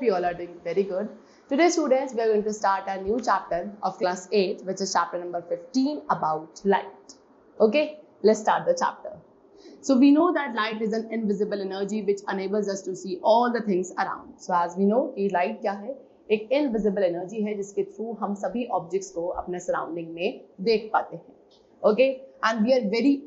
Hope you all are doing very good. Today students, we are going to start a new chapter of class 8, which is chapter number 15 about light. Okay, let's start the chapter. So we know that light is an invisible energy which enables us to see all the things around. So as we know कि light क्या है, एक invisible energy है जिसके through हम सभी objects को अपने surrounding में देख पाते हैं. Okay, and we are very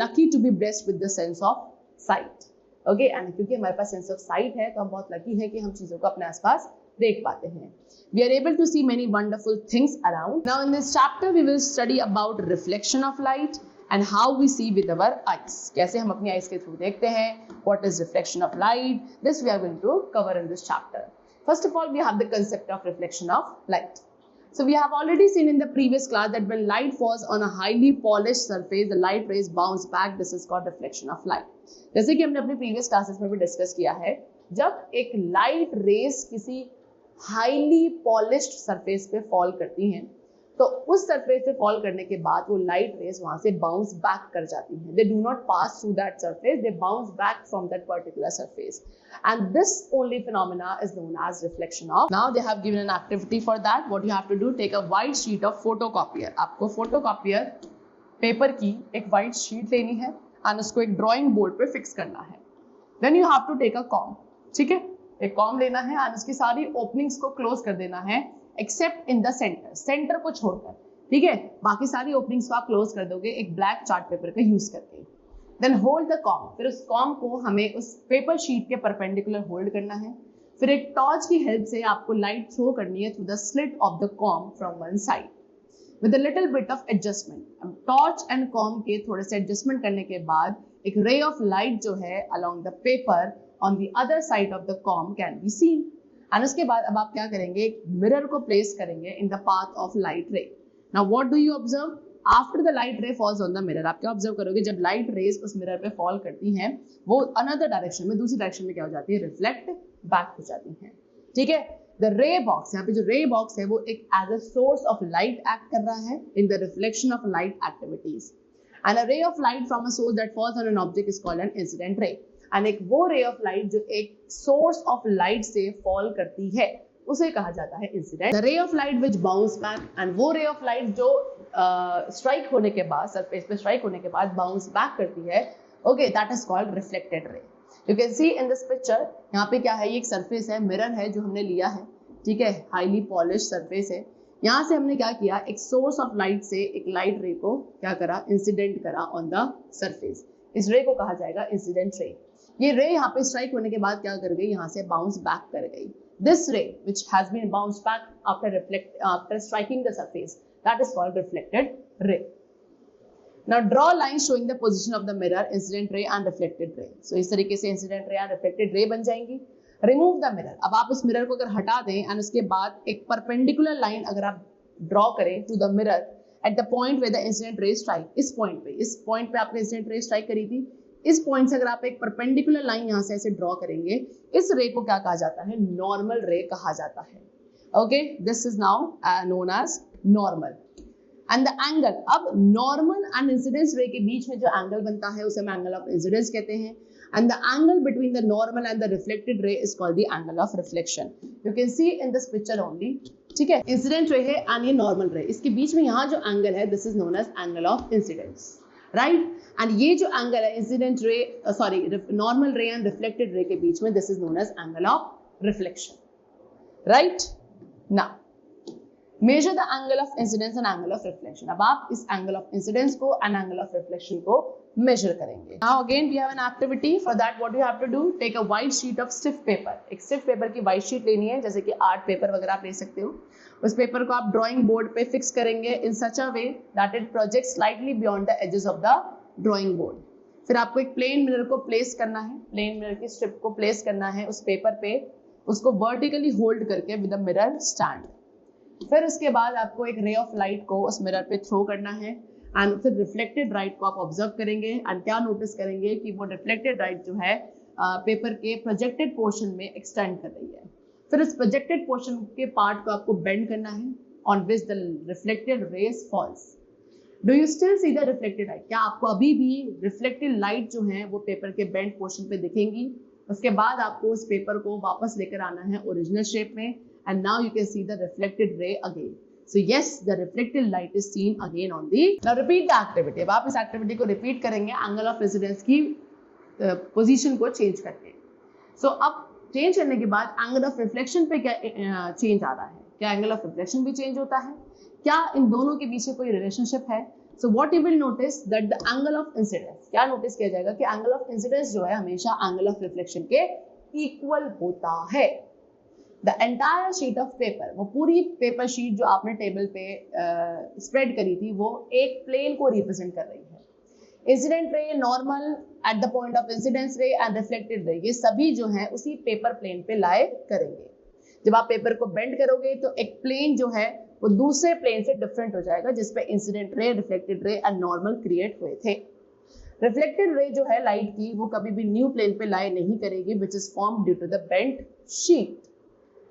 lucky to be blessed with the sense of sight. Okay, and क्योंकि हमारे पास sense of sight है तो हम बहुत lucky हैं कि हम चीजों को अपने आसपास देख पाते हैं. We are able to see many wonderful things around. Now in this chapter we will study about reflection of light and how we see with our eyes. कैसे हम अपनी eyes के through देखते हैं. What is reflection of light? This we are going to cover in this chapter. First of all, we have the concept of reflection of light. So we have already seen in the previous class that when light falls on a highly polished surface, the light rays bounce back. This is called reflection of light. जैसे कि हमने अपने previous classes में भी discuss किया है, जब एक light rays किसी highly polished surface पे fall करती हैं, तो उस surface पे fall करने के बाद वो light rays वहाँ से bounce back कर जाती हैं. They do not pass through that surface, they bounce back from that particular surface. And this only phenomena is known as reflection of. Now they have given an activity for that. What you have to do, take a white sheet of photocopier. आपको photocopier paper की एक white sheet लेनी है and उसको एक drawing board पे fix करना है. Then you have to take a comb. ठीक है, एक कॉम लेना है और उसकी सारी ओपनिंग्स को क्लोज कर देना है accept in the centre, centre को छोड़कर. ठीक है, बाकी सारी ओपनिंग्स को आप क्लोज कर दोगे एक ब्लैक चार्ट पेपर का यूज करके. Then hold the comb. फिर उस कॉम को हमें उस पेपर शीट के परपेंडिकुलर होल्ड करना है. फिर एक टॉर्च की हेल्प से आपको लाइट थ्रो करनी है through the slit of the com from one side with a little bit of adjustment. Torch and com के थोड़े से एडजस्टमेंट करने के बाद एक रे ऑफ लाइट जो है along the paper on the other side of the comb can be seen. And उसके बाद अब आप क्या करेंगे, एक मिरर को प्लेस करेंगे in the path of light ray. Now what do you observe? After the light ray falls on the mirror, आप क्या ऑब्जर्व करोगे, जब लाइट रेज उस मिरर पे फॉल करती हैं वो अनदर डायरेक्शन में, दूसरी डायरेक्शन में क्या हो जाती है, रिफ्लेक्ट बैक हो जाती हैं. ठीक है, द रे बॉक्स, यहाँ पे जो रे बॉक्स है वो एक as a source of light act कर रहा है in the reflection of light activities. And a ray of light from a source that falls on an object is called an incident ray. And एक वो ray of light जो एक source of light से fall करती है उसे कहा जाता है incident. The ray of light which bounce back, and वो रे ऑफ लाइट जो स्ट्राइक होने के बाद, सरफेस पे स्ट्राइक होने के बाद बाउंस बैक करती है, okay, that is called reflected रे. You can C in this picture, यहाँ पे क्या है, ये एक सरफेस है, मिरर है जो हमने लिया है. ठीक है, हाईली पॉलिश सरफेस है. यहाँ से हमने क्या किया, एक सोर्स ऑफ लाइट से एक लाइट रे को क्या करा, इंसिडेंट करा ऑन द सरफेस. इस रे को कहा जाएगा इंसिडेंट रे. ये रे यहाँ पे स्ट्राइक होने के बाद क्या कर गई, यहाँ से बाउंस बैक कर गई. This ray which has been bounce back after striking the surface, that is called reflected ray. Now draw line showing the position of the mirror, incident ray and reflected ray. So इस तरीके से incident ray and reflected रे बन जाएंगी. Remove the mirror. अब आप उस mirror को अगर हटा दें एंड उसके बाद एक परपेंडिकुलर लाइन अगर आप ड्रॉ करें to the mirror at the point where the incident ray strike, इस पॉइंट पे आपने इंसिडेंट रे स्ट्राइक करी थी, इस पॉइंट से अगर आप एक परपेंडिकुलर लाइन यहाँ से ऐसे ड्रॉ करेंगे, इस रे को क्या कहा जाता है, नॉर्मल रे कहा जाता है. Okay, this is now known as normal. And the angle, अब नॉर्मल एंड इंसिडेंस रे के बीच में जो एंगल बनता है उसे हम एंगल ऑफ इंसिडेंस कहते हैं. And the angle between the normal and the reflected ray is called the angle of reflection. You can C in this picture only. ठीक है, इंसिडेंट रे है एंड ये नॉर्मल रे, इसके बीच में यहाँ जो एंगल है this is known as angle of incidence, right. And ये जो एंगल है incident ray, sorry, normal ray and reflected ray के बीच में, this is known as angle of reflection, right. Now measure the angle of incidence and angle of reflection. अब आप इस angle of incidence को एंड एंगल ऑफ रिफ्लेक्शन को measure करेंगे. Now again we have an activity. For that what you have to do, take a white sheet of stiff paper. एक stiff paper की white sheet लेनी है, जैसे कि art paper वगैरह आप ले सकते हो. उस पेपर को आप ड्राइंग बोर्ड पे फिक्स करेंगे in such a way that it project slightly beyond the edges of the drawing board. फिर आपको एक प्लेन मिरर को प्लेस करना है, प्लेन मिरर की स्ट्रिप को प्लेस करना है उस पेपर पे, उसको वर्टिकली होल्ड करके विद अ मिरर स्टैंड. फिर उसके बाद आपको एक रे ऑफ लाइट को उस मिरर पे थ्रो करना है एंड फिर रिफ्लेक्टेड लाइट को आप ऑब्जर्व करेंगे एंड क्या नोटिस करेंगे कि वो रिफ्लेक्टेड लाइट जो है पेपर के प्रोजेक्टेड पोर्शन में एक्सटेंड कर रही है. फिर इस प्रोजेक्टेड पोर्शन के पार्ट को आपको बेंड करना है on which the reflected rays falls. Do you still see the reflected light? क्या आपको अभी भी रिफ्लेक्टेड लाइट जो है वो पेपर के बेंड पोर्शन पे दिखेंगी? उसके बाद आपको उस पेपर को वापस लेकर आना है ओरिजिनल शेप में, and now you can see the reflected ray again. So yes, the reflected light is seen again on the. Now repeat the activity. अब आप इस एक्टिविटी को रिपीट करेंगे एंगल ऑफ इंसिडेंस की पोजीशन को change करके. सो अब चेंज करने के बाद एंगल ऑफ रिफ्लेक्शन पे क्या चेंज आ रहा है? क्या एंगल ऑफ रिफ्लेक्शन भी चेंज होता है? क्या इन दोनों के बीच कोई रिलेशनशिप है? So what you will notice that the angle of incidence, क्या नोटिस किया जाएगा कि एंगल ऑफ इंसिडेंस जो है हमेशा एंगल ऑफ रिफ्लेक्शन के इक्वल होता है. The entire sheet of paper, वो पूरी पेपर शीट जो आपने टेबल पे स्प्रेड करी थी, वो एक प्लेन को रिप्रेजेंट कर रही है. Incident ray, normal at the point of incidence रे एंड रिफ्लेक्टेड रे, ये सभी जो है उसी पेपर प्लेन पे लाए करेंगे. जब आप पेपर को बेंड करोगे तो एक प्लेन जो है वो दूसरे प्लेन से डिफरेंट हो जाएगा जिसपे incident ray, reflected ray and normal create हुए थे. रिफ्लेक्टेड रे जो है लाइट की, वो कभी भी न्यू प्लेन पे लाई नहीं करेगी, which is form due to the bent sheet.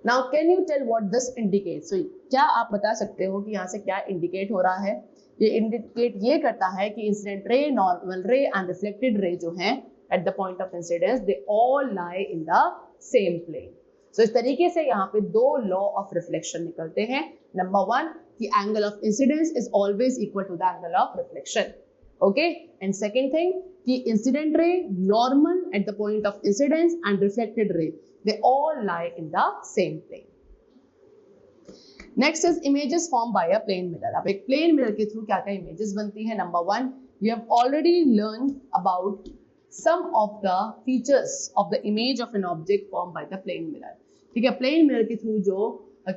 Now can you tell what this indicates? So क्या आप बता सकते हो कि यहाँ से क्या इंडिकेट हो रहा है? ये इंडिकेट ये करता है कि incident ray, normal ray and reflected ray जो हैं at the point of incidence, they all lie in the same plane. So इस तरीके से यहाँ पे दो लॉ ऑफ रिफ्लेक्शन निकलते हैं. नंबर 1 कि angle of incidence is always equal to the angle of reflection. Okay, and second thing कि incident ray, normal at the point of incidence and reflected ray, they all lie in the same plane. Next is images formed by a plane mirror. अब एक plane mirror के through क्या क्या images बनती है? Number 1, you have already learned about some of the features of the image of an object formed by the plane mirror. ठीक है, plane mirror के थ्रू जो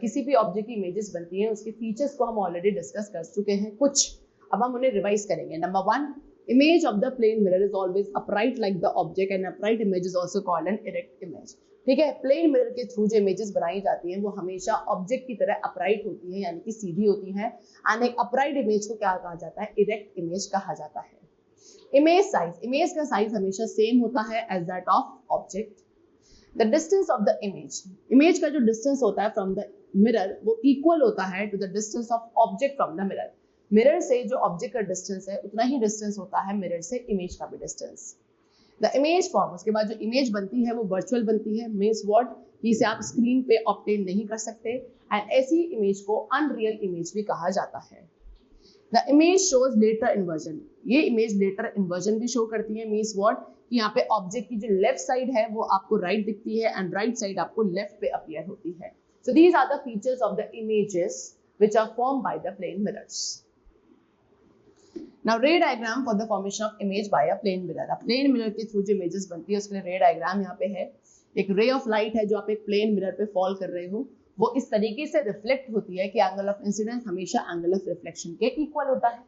किसी भी ऑब्जेक्ट की images बनती हैं उसके features को हम already discuss कर चुके हैं कुछ. अब हम उन्हें रिवाइज करेंगे. Number 1, image of the plane mirror is always upright like the object, and upright image is also called an erect image. ठीक है, प्लेन मिरर के थ्रू जो इमेजेस बनाई जाती हैं वो हमेशा ऑब्जेक्ट की तरह अपराइट होती है, यानी कि सीधी होती है. एंड एक अपराइट इमेज को क्या कहा जाता है? इरेक्ट इमेज कहा जाता है. इमेज साइज, इमेज का साइज हमेशा सेम होता है as that of object. The distance of the image, image का जो डिस्टेंस होता है फ्रॉम द मिरर वो इक्वल होता है to the distance of object from the mirror. Mirror से जो ऑब्जेक्ट का डिस्टेंस है उतना ही डिस्टेंस होता है मिरर से इमेज का भी डिस्टेंस. द इमेज फॉर्म, उसके बाद जो इमेज बनती है वो वर्चुअल बनती है. मीन्स व्हाट, कि इसे आप स्क्रीन पे ऑब्टेन नहीं कर सकते, एंड ऐसी इमेज को अनरियल इमेज भी कहा जाता है. The image shows lateral inversion, ये इमेज लेटर इन्वर्जन भी शो करती है. मीन्स व्हाट, कि यहाँ पे ऑब्जेक्ट की जो लेफ्ट साइड है वो आपको राइट दिखती है एंड राइट साइड आपको लेफ्ट पे अपीयर होती है. So these are the features of the images which are formed by the plane mirrors. Now ray diagram for the formation of image by a plane mirror. अब plane mirror के through जो images बनती है उसके लिए ray diagram यहाँ पे है. एक ray of light है जो आप एक plane mirror पे fall कर रहे हो, वो इस तरीके से रिफ्लेक्ट होती है कि angle of incidence हमेशा angle of reflection के equal होता है,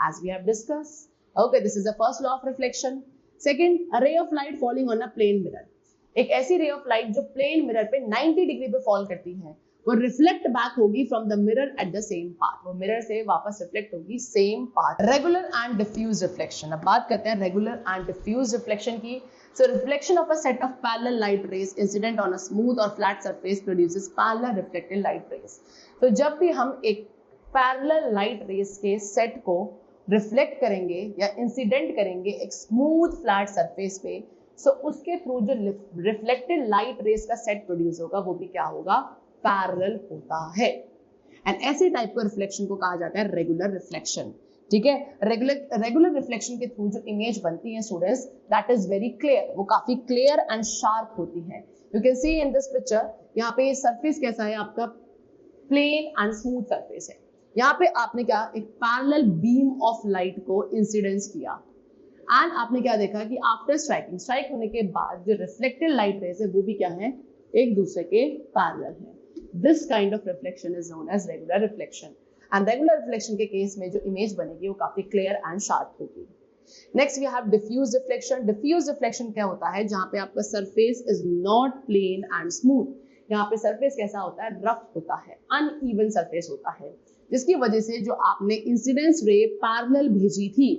as we have discussed. Okay, this is the first law of reflection. Second, a ray of light falling on a plane mirror. एक ऐसी ray of light जो plane mirror पे 90 degree पे fall करती है, वो रिफ्लेक्ट बैक होगी from the mirror at the same path, वो मिरर से वापस रिफ्लेक्ट होगी same path. Regular and diffuse reflection, अब बात करते हैं रेगुलर एंड डिफ्यूज रिफ्लेक्शन की. So reflection of a set of parallel light rays incident on a smooth और flat surface produces parallel reflected light rays. तो जब भी हम एक पैरेलल लाइट रेज के सेट को रिफ्लेक्ट करेंगे या इंसिडेंट करेंगे एक स्मूथ फ्लैट सरफेस पे, सो उसके थ्रू जो रिफ्लेक्टेड लाइट रेज का सेट प्रोड्यूस होगा वो भी क्या होगा? पैरेलल होता है. एंड ऐसे टाइप का रिफ्लेक्शन को कहा जाता है रेगुलर रिफ्लेक्शन. ठीक है, रेगुलर रिफ्लेक्शन के थ्रू जो इमेज बनती है students, that is very clear, वो काफी क्लियर एंड शार्प होती है. You can C in this picture, यहाँ पे सरफेस कैसा है आपका? प्लेन एंड स्मूथ सरफेस है. यहाँ पे आपने क्या, एक पैरेलल बीम ऑफ लाइट को इंसिडेंस किया, एंड आपने क्या देखा कि आफ्टर स्ट्राइक होने के बाद जो रिफ्लेक्टेड लाइट रेज है वो भी क्या है? एक दूसरे के पैरेलल है. This kind of reflection is known as regular reflection. And regular reflection के केस में जो इमेज बनेगी वो काफी क्लियर एंड शार्प होगी. Next we have diffuse reflection. Diffuse reflection क्या होता है? जहाँ पे आपका surface is not plane and smooth. यहाँ पे सरफेस कैसा होता है? रफ होता है, अनइवन सरफेस होता है, जिसकी वजह से जो आपने इंसिडेंस रे पैरेलल भेजी थी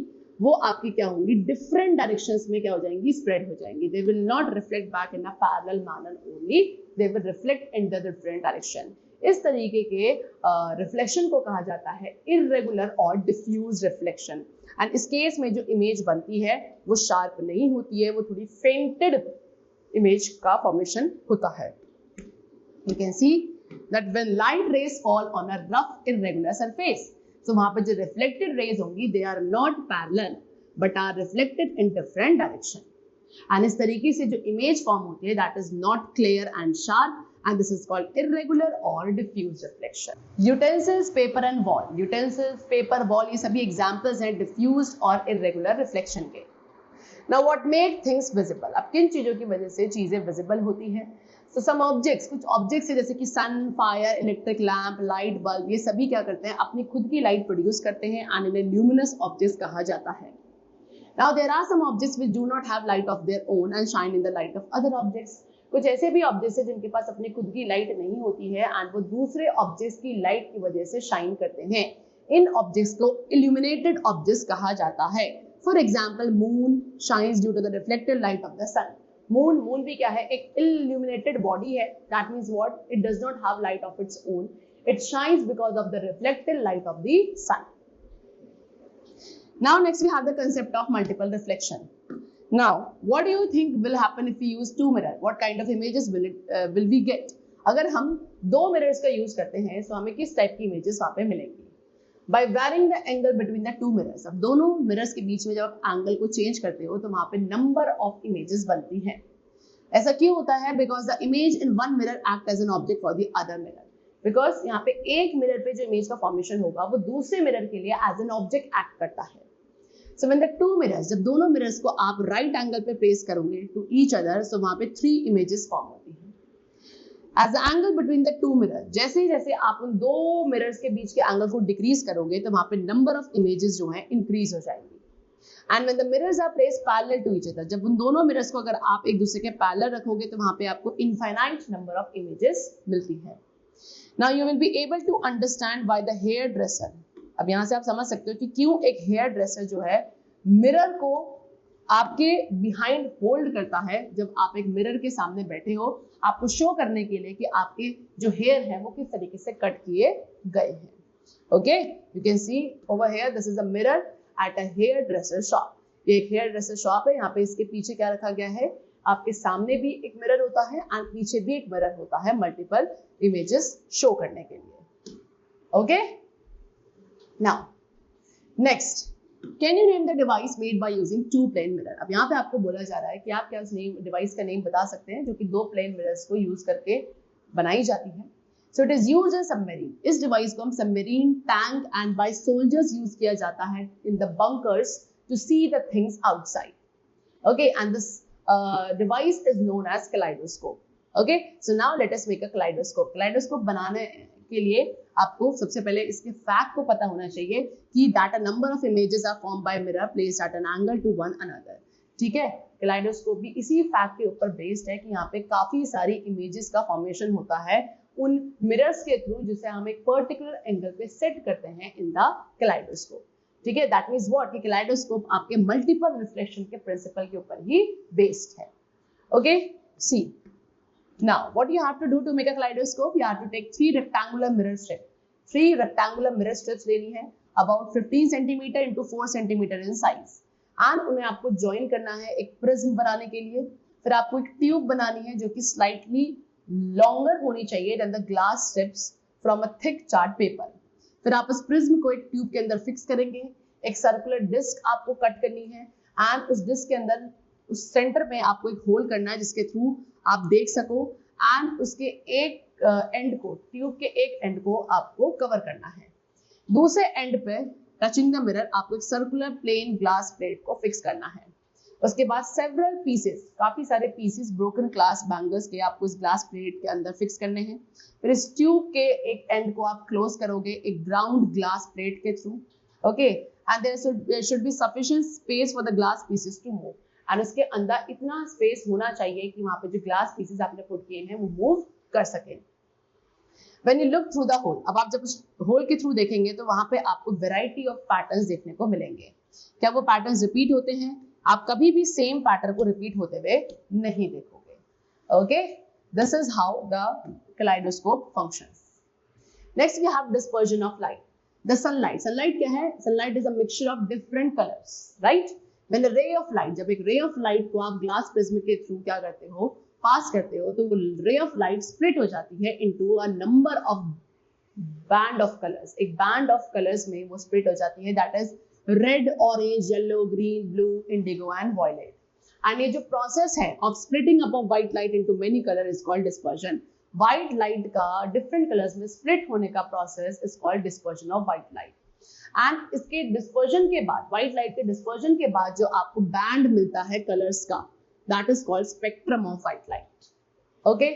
वो आपकी क्या होंगी? डिफरेंट डायरेक्शंस में क्या हो जाएंगी? स्प्रेड हो जाएंगी. They will not reflect back in a parallel manner only, they will reflect in the different direction. इस तरीके के रिफ्लेक्शन को कहा जाता है इररेगुलर और डिफ्यूज रिफ्लेक्शन. एंड इस केस में जो इमेज बनती है वो शार्प नहीं होती है, वो थोड़ी फेंटेड इमेज का फॉर्मेशन होता है. You can see that when light rays fall on a rough irregular surface, so वहां पे जो reflected rays होंगी they are not parallel but are reflected in different direction. And इस तरीके से जो image form होती है that is not clear and sharp and this is called irregular or diffuse reflection. Utensils, paper and wall. Utensils, paper, wall ये सभी examples हैं diffused और irregular reflection के. Now what make things visible? अब किन चीजों की वजह से चीजें visible होती हैं? So some objects, कुछ objects है जैसे कि sun, fire, electric lamp, light bulb, ये सभी क्या करते हैं अपनी खुद की light produce करते हैं and इन्हें luminous objects कहा जाता है. Now there are some objects which do not have light of their own and shine in the light of other objects. कुछ ऐसे भी objects हैं जिनके पास अपनी खुद की light नहीं होती है and वो दूसरे objects की light की वजह से shine करते हैं. इन objects को illuminated objects कहा जाता है. For example, moon shines due to the reflected light of the sun. Moon भी क्या है एक illuminated body है. That means what? It does not have light of its own. It shines because of the reflected light of the sun. Now next we have the concept of multiple reflection. Now what do you think will happen if we use two mirrors? What kind of images will we get? अगर हम दो mirrors का use करते हैं तो हमें किस type की images वहाँ पे मिलेंगी? By varying the angle between the two mirrors. अब दोनों mirrors के बीच में जब आप angle को change करते हो तो वहाँ पे number of images बनती हैं. ऐसा क्यों होता है? Because the image in one mirror act as an object for the other mirror. Because यहाँ पे एक mirror पे जो image का formation होगा वो दूसरे mirror के लिए as an object act करता है. So when the two mirrors, जब दोनों mirrors को आप right angle पे place करोगे to each other, so वहाँ पे three images form होती हैं. As the angle between the two mirrors, जैसे जैसे आप उन दो mirrors के बीच के angle को decrease करोगे तो वहाँ पे number of images जो हैं increase हो जाएंगी. And when the mirrors are placed parallel to each other, जब उन दोनों mirrors को अगर आप एक दूसरे के parallel रखोगे तो वहाँ पे आपको infinite number of images मिलती है. Now you will be able to understand why the hairdresser. अब यहाँ से आप समझ सकते हो कि क्यों एक hairdresser जो है mirror को आपके behind hold करता है जब आप एक mirror के सामने बैठे हो आपको शो करने के लिए कि आपके जो हेयर है वो किस तरीके से कट किए गए हैं. Okay, you can see over here this is a mirror at a hair dresser shop. ये एक हेयर ड्रेसर शॉप है. यहाँ पे इसके पीछे क्या रखा गया है? आपके सामने भी एक मिरर होता है एंड पीछे भी एक मिरर होता है मल्टीपल इमेजेस शो करने के लिए. Okay, now next, can you name the device made by using two plane mirror. अब यहाँ पे आपको बोला जा रहा है कि आप क्या उस डिवाइस का नेम बता सकते हैं जो कि दो प्लेन मिरर्स को यूज करके बनाई जाती है. So it is used in submarine. इस डिवाइस को हम submarine, tank and by soldiers use किया जाता है in the bunkers to see the things outside. Okay, and this device is known as kaleidoscope. Okay, so now let us make a kaleidoscope. Kaleidoscope बनाने के लिए आपको सबसे पहले इसके फैक्ट को पता होना चाहिए कि that a number of images are formed by mirror placed at an angle to one another. ठीक है, कलाइडोस्कोप भी इसी फैक्ट के ऊपर बेस्ड है कि यहाँ पे काफी सारी इमेजेस का फॉर्मेशन होता है उन मिरर्स के थ्रू जिसे हम एक पर्टिकुलर एंगल पे सेट करते हैं इन द कलाइडोस्कोप. ठीक है, दैट मींस व्हाट कि कलाइडोस्कोप आपके मल्टीपल रिफ्लेक्शन के प्रिंसिपल के ऊपर ही बेस्ड है. Okay, see now what you have to do to make a kaleidoscope? You have to take three rectangular mirror strips लेनी है about 15 centimeter into 4 centimeter in size and उन्हें आपको join करना है एक प्रिज्म बनाने के लिए. फिर आपको एक ट्यूब बनानी है जो कि slightly longer होनी चाहिए than the glass strips from a thick chart paper. फिर आप उस प्रिज्म को एक ट्यूब के अंदर फिक्स करेंगे. एक सर्कुलर डिस्क आपको कट करनी है एंड उस डिस्क के अंदर उस सेंटर में आपको एक होल करना है जिसके थ्रू आप देख सको एंड उसके एक एंड को, ट्यूब के एक एंड को आपको कवर करना है. दूसरे एंड पे टचिंग द मिरर आपको एक सर्कुलर प्लेन ग्लास प्लेट को फिक्स करना है. उसके बाद सेवरल पीसेस, काफी सारे पीसेस ब्रोकन ग्लास बैंगल्स के आपको इस ग्लास प्लेट के अंदर फिक्स करने हैं. फिर इस ट्यूब के एक एंड को आप क्लोज करोगे एक ग्राउंड ग्लास प्लेट के through. Okay, and there should be sufficient space for the glass pieces to move. और उसके अंदर इतना स्पेस होना चाहिए कि वहां पे जो ग्लास पीसेस आपने पुट किए हैं वो मूव कर सके. When you look through the hole, अब आप जब उस होल के थ्रू देखेंगे तो वहां पे आपको वैरायटी ऑफ पैटर्न्स देखने को मिलेंगे. क्या वो पैटर्न्स रिपीट होते हैं? आप कभी भी सेम पैटर्न को रिपीट होते हुए नहीं देखोगे. Okay, this is how the kaleidoscope functions. Next we have dispersion of light. The sunlight. Sunlight क्या है? Sunlight is a mixture of different colours, right? When a ray of light, जब एक ray of light को आप glass prism के through क्या करते हो, पास करते हो तो वो रे ऑफ लाइट स्प्लिट हो जाती है into a number of band of colours, एक बैंड ऑफ कलर्स में वो स्प्लिट हो जाती है, that is red, orange, yellow, green, blue, indigo and violet. And ये जो प्रोसेस है of splitting up of white light into many colour is called dispersion. White light का डिफरेंट कलर्स में स्प्लिट होने का process is called dispersion of white light. And इसके dispersion के बाद, व्हाइट लाइट के डिस्पर्जन के बाद जो आपको बैंड मिलता है कलर्स का, that is called spectrum of white light. Okay,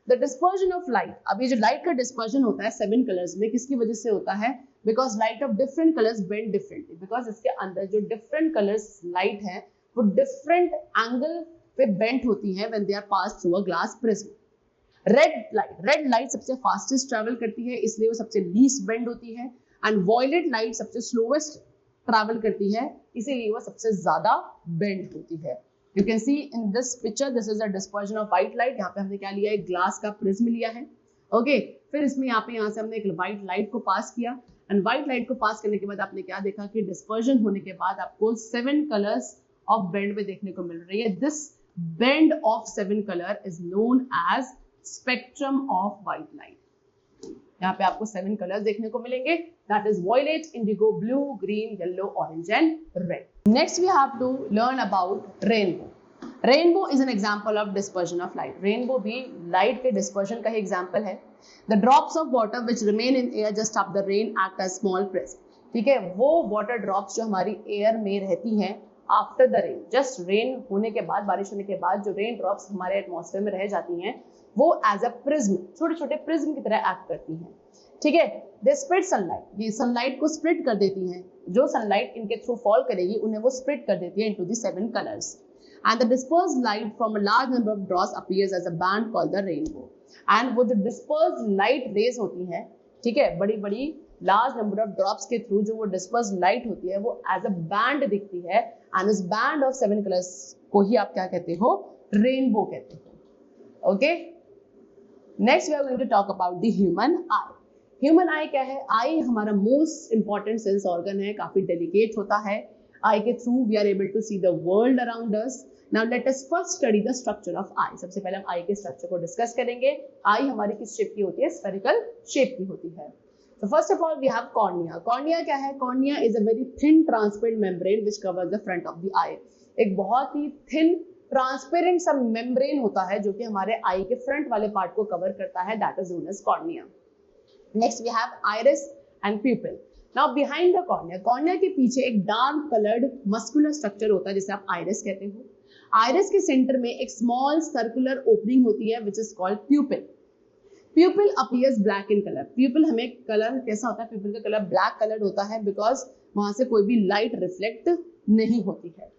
the dispersion of light, अब ये जो लाइट का डिस्पर्जन होता है 7 कलर्स में, किसकी वजह से होता है? Because light of different colours bend differently, because इसके अंदर जो डिफरेंट कलर्स लाइट है वो डिफरेंट एंगल पे बेंड होती है when they are pass through a glass prism. Red light सबसे फास्टेस्ट ट्रैवल करती है, इसलिए वो सबसे लीस्ट बेंड होती है। एंड वॉयलेट लाइट सबसे स्लोवेस्ट ट्रैवल करती है, इसीलिए वो सबसे ज्यादा बेंड होती है। You can see in this picture, this is a dispersion of white light। यहाँ पे हमने क्या लिया है? ग्लास का प्रिज्म लिया है। ओके, फिर इसमें यहाँ से हमने एक व्हाइट लाइट को पास किया, एंड व्हाइट लाइट को पास करने के बाद आपने क्या देखा कि डिस्पर्जन होने के बाद आपको 7 कलर्स ऑफ बेंड में देखने को मिल रही है। This bend of 7 colour is known as spectrum of white light. यहाँ पे आपको 7 कलर्स देखने को मिलेंगे, that is violet, indigo, blue, green, yellow, orange and red. Next we have to learn about rainbow. Rainbow is an example of dispersion of light. Rainbow भी light के dispersion का ही example है। The drops of water which remain in air just after rain act as small prism. ठीक है, वो water drops जो हमारी air में रहती हैं after the rain, just rain होने के बाद, बारिश होने के बाद जो rain drops हमारे atmosphere में रह जाती हैं, वो as a prism, छोटे छोटे prism की तरह act करती हैं। ठीक है, दे स्प्लिट सनलाइट, ये सनलाइट को स्प्लिट कर देती हैं, जो सनलाइट इनके थ्रू फॉल करेगी उन्हें वो स्प्लिट कर देती है into the 7 colours. And the dispersed light from a large number of drops appears as a band called the rainbow. And वो जो डिस्पर्स्ड लाइट रेज होती हैं, ठीक है, बड़ी बड़ी लार्ज नंबर ऑफ ड्रॉप्स के थ्रू जो वो डिस्पर्स्ड लाइट होती है वो एज अ बैंड दिखती है, एंड इस बैंड ऑफ 7 कलर्स को ही आप क्या कहते हो? रेनबो कहते हो। Okay, next we are going to talk about the human eye. Human eye क्या है? आई हमारा मोस्ट इंपॉर्टेंट सेंस ऑर्गन है, काफी डेलिकेट होता है। आई के through we are able to see the world around us. Now let us first study the structure of eye. सबसे पहले हम आई के स्ट्रक्चर को डिस्कस करेंगे। आई हमारी किस शेप की होती है? स्फेरिकल शेप की होती है। So first of all we have cornea. Cornea क्या है? Cornea is a very thin transparent membrane which covers the front of the eye. एक बहुत ही thin ट्रांसपेरेंट सा मेम्ब्रेन होता है जो कि हमारे आई के फ्रंट वाले पार्ट को कवर करता है, that is known as cornea. Next we have iris and pupil. Now behind the cornea, cornea के पीछे एक डार्क कलर्ड मस्कुलर स्ट्रक्चर होता है जिसे आप आइरिस कहते हो। आइरिस के सेंटर में एक स्मॉल सर्कुलर ओपनिंग होती है which is called प्यूपिल। प्यूपिल appears black in colour. प्यूपिल हमें कलर कैसा होता है? प्यूपिल का कलर ब्लैक कलर्ड होता है बिकॉज वहां से कोई भी लाइट रिफ्लेक्ट नहीं होती है।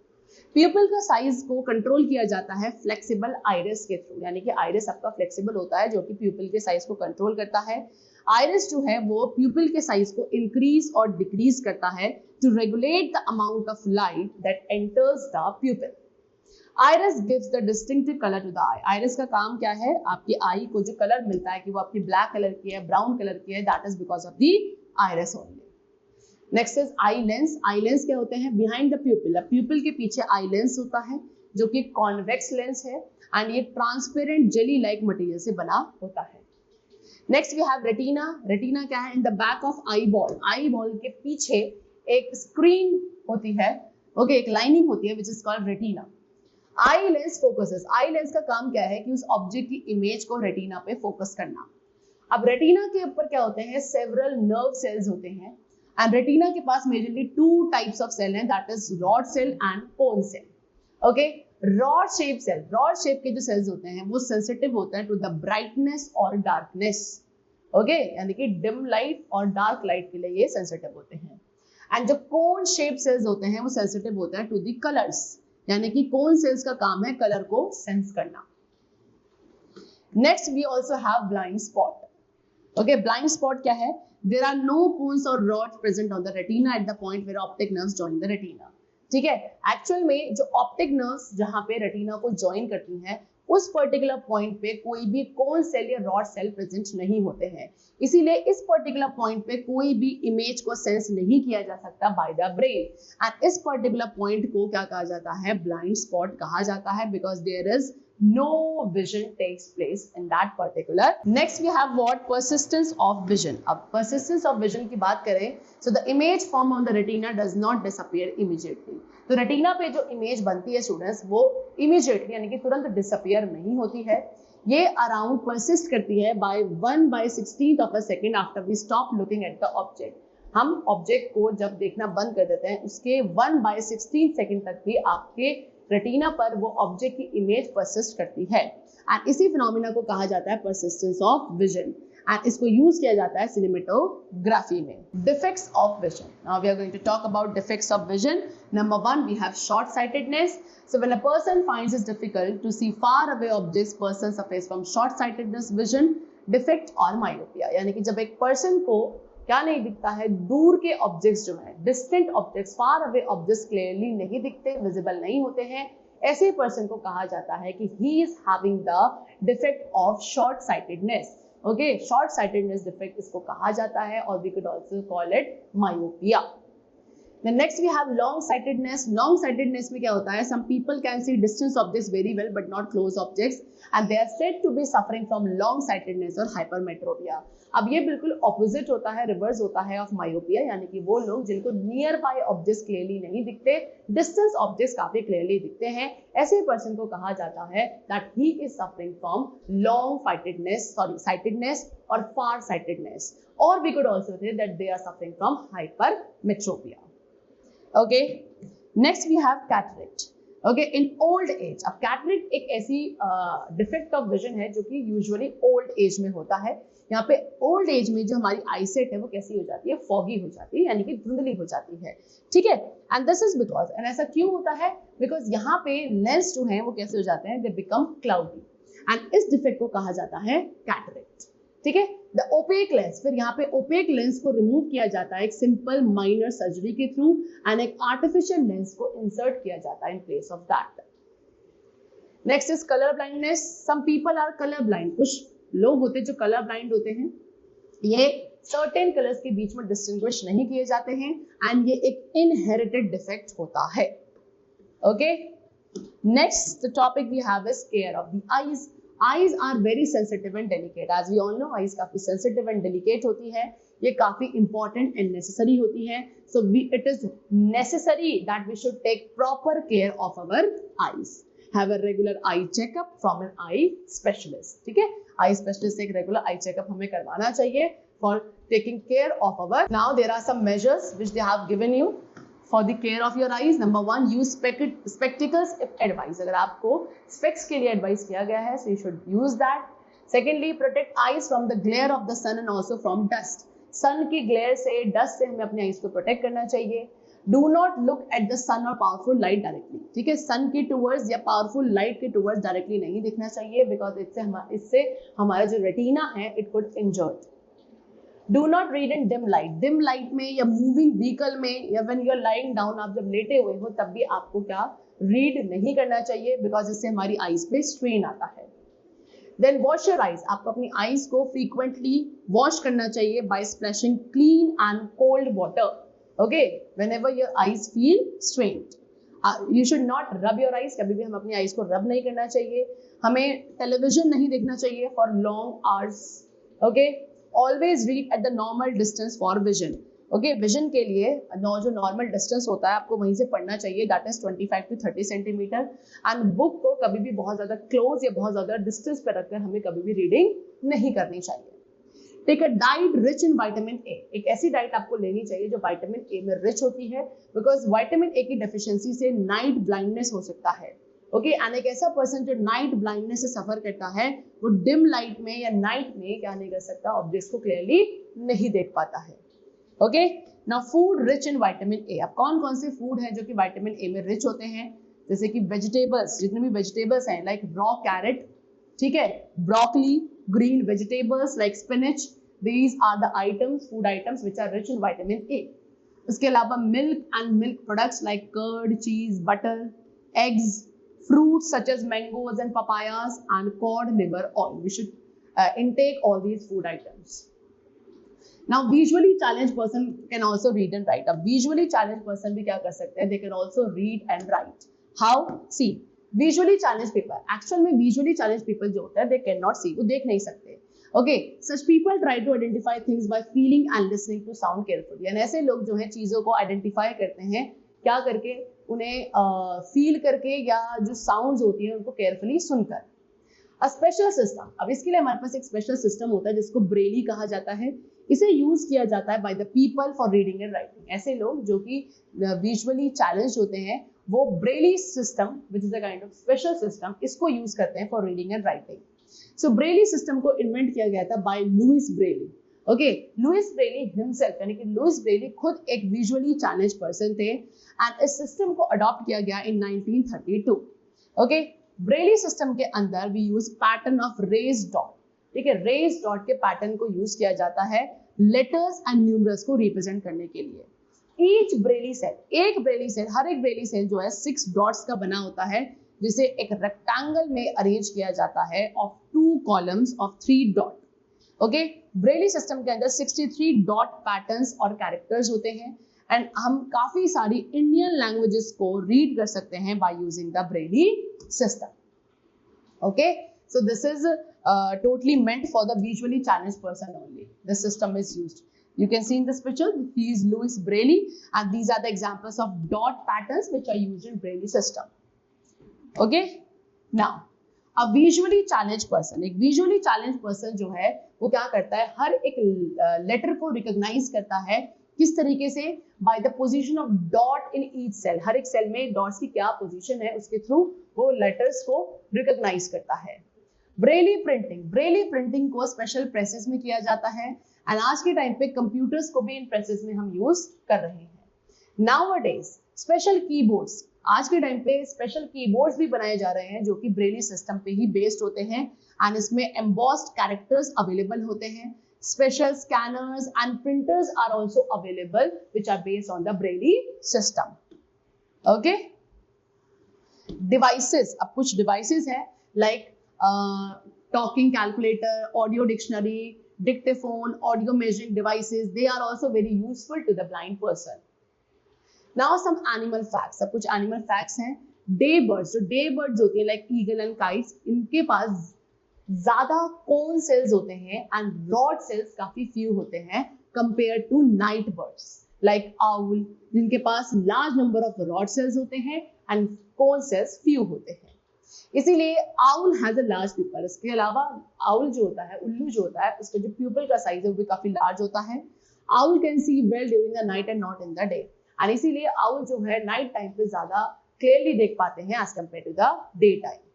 प्यूपिल का साइज को कंट्रोल किया जाता है फ्लेक्सिबल आइरिस के थ्रू, यानी कि आइरिस आपका फ्लेक्सिबल होता है जो कि प्यूपिल के साइज को कंट्रोल करता है। आइरिस जो है वो प्यूपिल के साइज को इंक्रीज और डिक्रीज करता है to regulate the amount of light that enters the pupil. Iris gives the distinctive colour to the eye. Iris का काम क्या है? आपकी आई को जो कलर मिलता है कि वो आपकी ब्लैक कलर की है, ब्राउन कलर की है, that is because of the iris only. Next is eye lens. Eye lens क्या होते हैं? बिहाइंड द प्यूपिल, अब प्यूपिल के पीछे आई लेंस होता है जो कि कॉन्वेक्स लेंस है एंड ये ट्रांसपेरेंट जेली लाइक मटेरियल से बना होता है। Next we have retina. Retina क्या है? In the back of eye ball, eye ball के पीछे एक स्क्रीन होती है, ओके, एक लाइनिंग होती है which is called retina. Eye lens focuses, eye lens का काम क्या है कि उस ऑब्जेक्ट की इमेज को रेटिना पे फोकस करना। अब रेटिना के ऊपर क्या होते हैं? सेवरल नर्व सेल्स होते हैं एंड रेटिना के पास मेजरली 2 टाइप्स ऑफ सेल हैं, that is rod cell and cone cell. Okay, rod shape cell, rod shape के जो सेल्स होते हैं वो सेंसिटिव होते हैं टू द ब्राइटनेस और डार्कनेस, ओके, यानी कि डिम लाइट और डार्क लाइट के लिए ये सेंसिटिव होते हैं। एंड जो कोन शेप सेल्स होते हैं वो सेंसिटिव होते हैं टू द कलर्स, यानी कि कोन सेल्स का काम है कलर को सेंस करना। Next we also have blind spot. Okay, blind spot क्या है? There are no cones or rods present on the retina at the point where optic nerves join the retina. ठीक है, actual में जो optic nerves जहां पे retina को join करती हैं उस पर्टिकुलर पॉइंट पे कोई भी कोन सेल या रॉड सेल प्रेजेंट नहीं होते हैं, इसीलिए इस पर्टिकुलर पॉइंट पे कोई भी इमेज को सेंस नहीं किया जा सकता बाय द ब्रेन। एंड इस पर्टिकुलर पॉइंट को क्या कहा जाता है? ब्लाइंड स्पॉट कहा जाता है because there is no vision takes place in that particular. Next we have what? Persistence of vision. अब persistence of vision की बात करें, so the image formed on the retina does not disappear immediately. तो retina पे जो image बनती है students, वो इमीडिएटली यानी कि तुरंत डिसअपियर नहीं होती है, ये अराउंड परसिस्ट करती है by 1/16 of a second after we stop looking at the object. हम ऑब्जेक्ट को जब देखना बंद कर देते हैं, उसके 1/16 सेकेंड तक भी आपके रेटिना पर वो ऑब्जेक्ट की इमेज परसिस्ट करती है. एंड इसी फिनोमिना को कहा जाता है परसिस्टेंस ऑफ विजन, एंड इसको यूज किया जाता है सिनेमेटोग्राफी में. Defects of vision. Now we are going to talk about defects of vision. Number 1, we have short sightedness. So when a person finds it difficult to see far away objects, person suffers from short sightedness, vision defect और myopia. यानी कि जब एक person को क्या नहीं दिखता है, दूर के ऑब्जेक्ट्स जो है, distant objects, far away objects clearly नहीं दिखते, विजिबल नहीं होते हैं, ऐसे पर्सन को कहा जाता है कि he is having the defect of short sightedness. Okay, short sightedness defect इसको कहा जाता है, और we could also call it myopia. Then next we have long sightedness. Long sightedness में क्या होता है? Some people can see distance objects very well but not close objects, and they are said to be suffering from long sightedness और hypermetropia. अब ये बिल्कुल opposite होता है, रिवर्स होता है ऑफ मायोपिया, यानी कि वो लोग जिनको नियर बाय ऑब्जेक्ट्स क्लियरली नहीं दिखते, डिस्टेंस ऑब्जेक्ट्स काफी क्लियरली दिखते हैं, ऐसे पर्सन को कहा जाता है that he is suffering from long sightedness और फार साइटेडनेस, और we could also say that they are suffering from hypermetropia. Okay, next we have cataract. Okay, in old age. अब cataract एक ऐसी डिफेक्ट ऑफ विजन है जो कि usually old age में होता है. यहाँ पे ओल्ड एज में जो हमारी आईसेट है वो कैसी हो जाती है? फॉगी हो जाती है, यानी कि धुंधली हो जाती है. ठीक है, and this is because, and ऐसा क्यों होता है? बिकॉज यहाँ पे लेंस जो है वो कैसे हो जाते हैं? दे बिकम क्लाउडी, एंड इस डिफेक्ट को कहा जाता है कैटरेक्ट. ठीक है, द ओपेक लेंस. फिर यहाँ पे ओपेक लेंस को रिमूव किया जाता है एक सिंपल माइनर सर्जरी के थ्रू, एंड एक आर्टिफिशियल लेंस को इंसर्ट किया जाता है in place of that. Next is colour blindness. Some people are colour blind. कुछ लोग होते हैं जो कलर ब्लाइंड होते हैं, ये सर्टेन कलर्स के बीच में डिस्टिंग्विश नहीं किए जाते हैं, एंड ये एक इनहेरिटेड डिफेक्ट होता है. Okay, next the topic we have is care of the eyes. Eyes are very sensitive and delicate. As we all know, eyes काफी sensitive and delicate होती है, ये काफी important and necessary होती है. So it is necessary that we should take proper care of our eyes. Have a regular eye checkup from an eye specialist. ठीक है, eye specialist से एक regular eye checkup हमें करवाना चाहिए for taking care of our. Now there are some measures which they have given you for the care of your eyes. Number 1, use spectacles if advised. अगर आपको specs के लिए advice किया गया है, so you should use that. Secondly, protect eyes from the glare of the sun and also from dust. sun की glare से, dust से हमें अपने eyes को protect करना चाहिए. Do not look at the sun or powerful light directly. ठीक है, sun के towards या powerful light के towards directly नहीं दिखना चाहिए, because इससे हमारा जो retina है it could injured. Do not read in dim light. Dim light में या moving vehicle में या when you are lying down, आप जब लेटे हुए हो तब भी आपको क्या read नहीं करना चाहिए, because इससे हमारी eyes पे strain आता है. Then wash your eyes. आपको अपनी eyes को frequently wash करना चाहिए by splashing clean and cold water. Okay, whenever your eyes feel strained. You should not rub your eyes. कभी भी हम अपनी eyes को rub नहीं करना चाहिए. हमें television नहीं देखना चाहिए for long hours. Okay. Always read at the normal distance for vision. Okay, vision के लिए जो normal distance होता है आपको वहीं से पढ़ना चाहिए, that is 25 to 30 centimetre. and book को कभी भी बहुत ज़्यादा close या बहुत ज़्यादा distance पे रखकर हमें कभी भी reading नहीं करनी चाहिए. Take a diet rich in vitamin A. एक ऐसी डाइट आपको लेनी चाहिए जो vitamin A में rich होती है, because vitamin A की deficiency से night blindness हो सकता है. ओके, एंड एक ऐसा पर्सन जो नाइट ब्लाइंडनेस से सफर करता है, वो डिम लाइट में या नाइट में क्या नहीं कर सकता? ऑब्जेक्ट्स को क्लियरली नहीं देख पाता है. Okay, now food rich in vitamin ए. अब कौन कौन से फूड हैं जो कि विटामिन ए में रिच होते हैं? जैसे कि वेजिटेबल्स, जितने भी वेजिटेबल्स हैं, लाइक रॉ कैरेट, ठीक है, broccoli, green vegetables like spinach, these are the items, food items which are rich in vitamin A. उसके अलावा milk and milk products like curd, cheese, butter, eggs, fruits such as mangoes and papayas, and cod liver oil. We should intake all these food items. Now visually challenged person can also read and write. अब visually challenged person भी क्या कर सकते हैं? They can also read and write. How? See, visually challenge people, actual में visually challenge people जो होता है, दे कैन नॉट सी, वो देख नहीं सकते. Okay, such people try to identify things by feeling and listening to sound carefully. यानी ऐसे लोग जो है चीजों को आइडेंटिफाई करते हैं, क्या करके, उन्हें फील करके या जो साउंड्स होती है उनको केयरफुली सुनकर. अ स्पेशल सिस्टम, अब इसके लिए हमारे पास एक स्पेशल सिस्टम होता है जिसको ब्रेली कहा जाता है. इसे यूज किया जाता है by the people for reading and writing. ऐसे लोग जो कि विजुअली चैलेंज होते हैं वो Braille system, which is a kind of special system, इसको यूज करते हैं for reading and writing. So Braille system को इन्वेंट किया गया था by Louis Braille. Okay, Louis Braille himself, यानी कि लुइस ब्रेली खुद एक विजुअली चैलेंज पर्सन थे एंड इस सिस्टम को अडॉप्ट किया गया इन 1932. ओके, ब्रेली सिस्टम के अंदर we use pattern of raised dot. ठीक है, रेज डॉट के पैटर्न को यूज किया जाता है लेटर्स एंड न्यूमरल्स को रिप्रेजेंट करने के लिए. ईच ब्रेली सेल, एक ब्रेली सेल, हर एक ब्रेली सेल जो है 6 डॉट्स का बना होता है, जिसे एक रेक्टेंगल में अरेंज किया जाता है of 2 columns of 3 dot. Okay, Braille system के अंदर 63 डॉट पैटर्न्स और कैरेक्टर्स होते हैं एंड हम काफी सारी इंडियन लैंग्वेजेस को रीड कर सकते हैं by using the Braille system. Okay, so this is totally meant for the visually challenged person only. This system is used. You can see in this picture, he is Louis Braille and these are the examples of dot patterns which are used in Braille system. Okay, now a visually challenged person, एक visually challenged person जो है वो क्या करता है, हर एक letter को recognise करता है. किस तरीके से? By the position of dot in each cell. हर एक सेल में डॉट्स की क्या पोजीशन है उसके थ्रू वो लेटर्स को रिकॉग्नाइज करता है. ब्रेली प्रिंटिंग, ब्रेली प्रिंटिंग को स्पेशल प्रेसेस में किया जाता है एंड आज के टाइम पे कंप्यूटर्स को भी इन प्रेसेस में हम यूज कर रहे हैं. नाउअडेज स्पेशल कीबोर्ड्स, आज के टाइम पे स्पेशल कीबोर्ड्स भी बनाए जा रहे हैं जो कि ब्रेली सिस्टम पे ही बेस्ड होते हैं एंड इसमें एम्बॉस्ड कैरेक्टर्स अवेलेबल होते हैं. Special scanners and printers are also available which are based on the Braille system. Okay, devices, अब कुछ devices है like talking calculator, audio dictionary, dictaphone, audio measuring devices, they are also very useful to the blind person. Now some animal facts, अब कुछ animal facts हैं. Day birds, जो day birds होती हैं like eagle and kites, इनके पास ज्यादा कोन cells होते हैं एंड रॉड सेल्स काफी फ्यू होते हैं compare to night birds like owl, जिनके पास large number of rod cells होते हैं एंड कोन सेल्स फ्यू होते हैं. इसीलिए owl has a large pupil. इसके अलावा आउल जो होता है, उल्लू जो होता है, उसका जो प्यूपल का साइज है वो भी काफी लार्ज होता है. Owl can see well during the night and not in the day and इसीलिए आउल जो है नाइट टाइम पे ज्यादा क्लियरली देख पाते हैं as compare to the day time.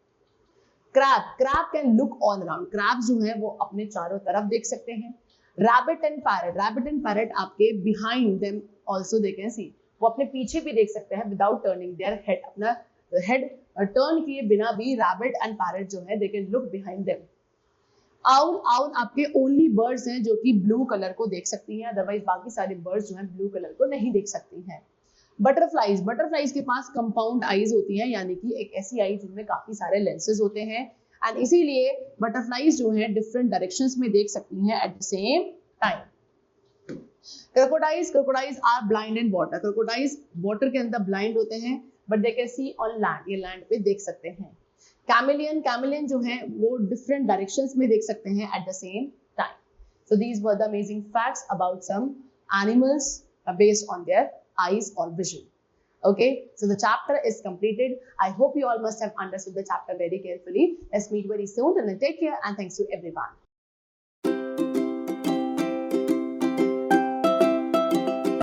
Crab, crab can look all around. Crab जो है वो अपने चारों तरफ देख सकते हैं. Rabbit and parrot, rabbit and parrot आपके behind them also they can see, वो अपने पीछे भी देख सकते हैं विदाउट टर्निंग देयर हेड. अपना हेड टर्न किए बिना भी रैबिट एंड पैरट जो है they can look behind them. Owl, owl आपके ओनली बर्ड्स हैं जो कि ब्लू कलर को देख सकती हैं, अदरवाइज बाकी सारे बर्ड्स जो हैं ब्लू कलर को नहीं देख सकती हैं. बटरफ्लाइज, बटरफ्लाइज के पास कंपाउंड आईज होती हैं, यानी कि एक ऐसी आई जिनमें काफी सारे लेंसेज होते हैं एंड इसीलिए बटरफ्लाइज जो है डिफरेंट डायरेक्शंस में देख सकती हैं at the same time. Crocodiles, crocodiles are blind in water. Crocodiles water के अंदर ब्लाइंड होते हैं but they can see on land, ये लैंड पे देख सकते हैं. कैमेलियन, कैमेलियन जो है वो डिफरेंट डायरेक्शंस में देख सकते हैं at the same time. So these were the amazing facts about some animals based on their eyes or vision. Okay, so the chapter is completed. I hope you all must have understood the chapter very carefully. Let's meet very soon and then take care and thanks to everyone.